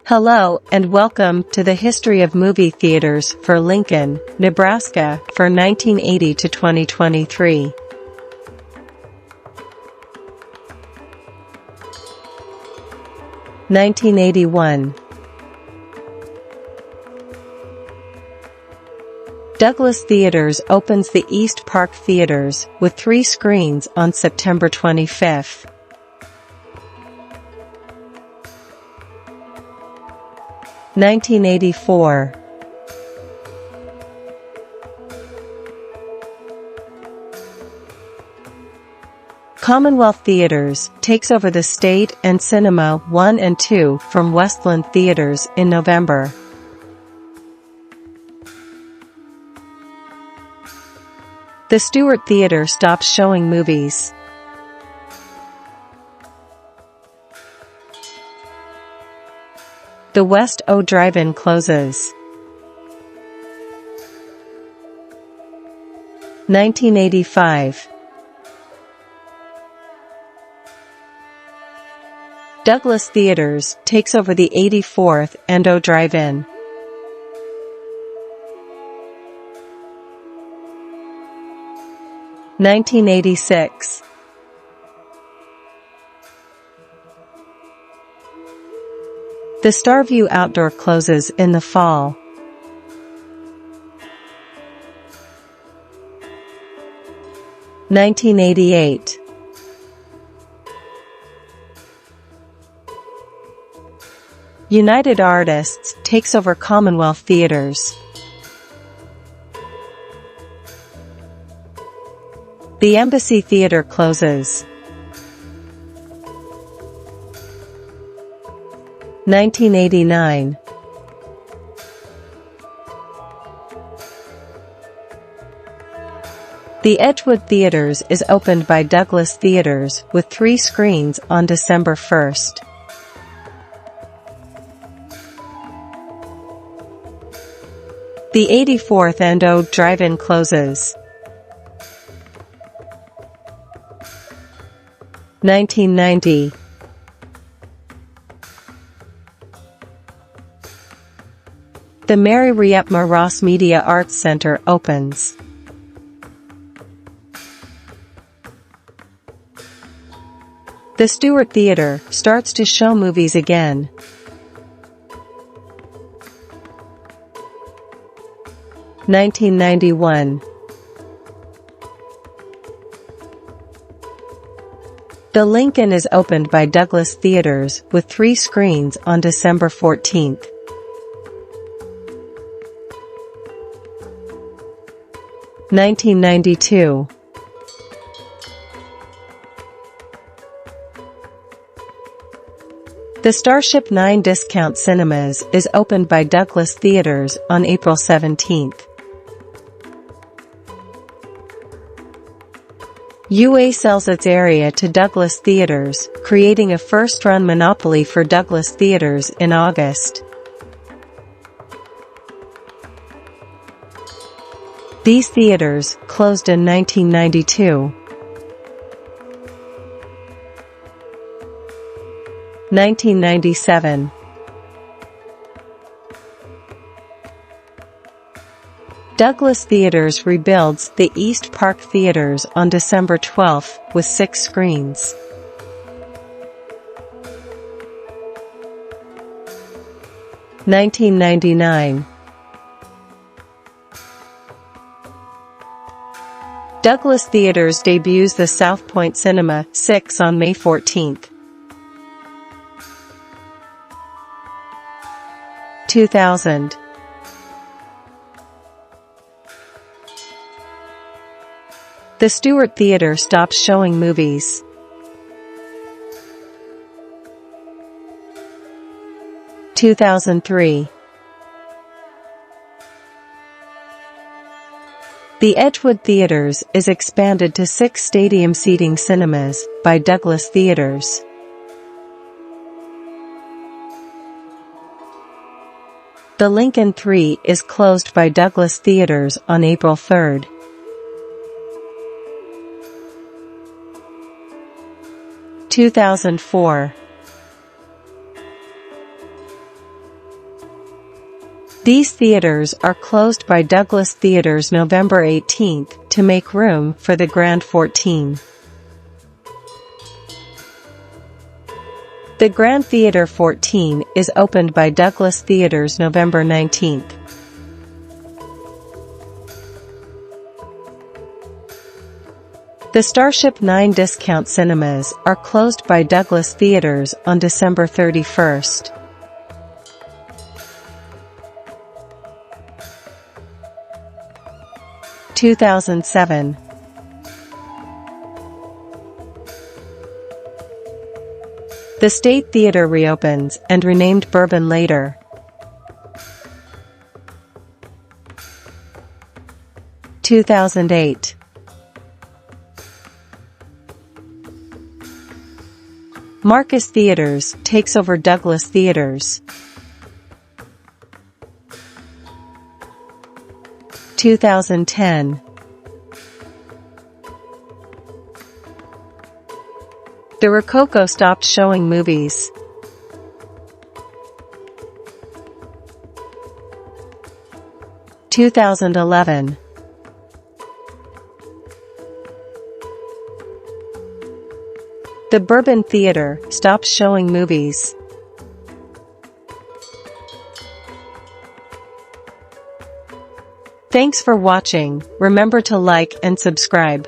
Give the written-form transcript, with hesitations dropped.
Hello and welcome to the History of Movie Theaters for Lincoln, Nebraska for 1980 to 2023. (1981) Douglas Theaters opens the East Park Theaters with 3 screens on September 25. (1984) Commonwealth Theaters takes over the State and Cinema 1 and 2 from Westland Theaters in November. The Stewart Theater stops showing movies. The West O Drive-In closes. 1985. Douglas Theaters takes over the 84th and O Drive-In. (1986) The Starview Outdoor closes in the fall. (1988) United Artists takes over Commonwealth Theaters. The Embassy Theater closes. 1989. The Edgewood Theaters is opened by Douglas Theaters with 3 screens on December 1. The 84th and O Drive-In closes. 1990. The Mary Riepma Ross Media Arts Center opens. The Stewart Theater starts to show movies again. (1991) The Lincoln is opened by Douglas Theaters with 3 screens on December 14. (1992) The Starship 9 Discount Cinemas is opened by Douglas Theaters on April 17. UA sells its area to Douglas Theaters, creating a first-run monopoly for Douglas Theaters in August. These theaters closed in 1992. 1997. Douglas Theaters rebuilds the East Park Theaters on December 12 with 6 screens. (1999) Douglas Theaters debuts the South Point Cinema 6 on May 14. 2000. The Stewart Theater stops showing movies. (2003) The Edgewood Theaters is expanded to 6 stadium seating cinemas by Douglas Theaters. The Lincoln 3 is closed by Douglas Theaters on April 3. 2004. These theaters are closed by Douglas Theaters November 18 to make room for the Grand 14. The Grand Theater 14 is opened by Douglas Theaters November 19. The Starship 9 Discount Cinemas are closed by Douglas Theaters on December 31. 2007. The State Theater reopens and renamed Bourbon later. 2008. Marcus Theaters takes over Douglas Theaters. 2010. The Rococo stopped showing movies. 2011. The Bourbon Theater stopped showing movies. Thanks for watching. Remember to like and subscribe.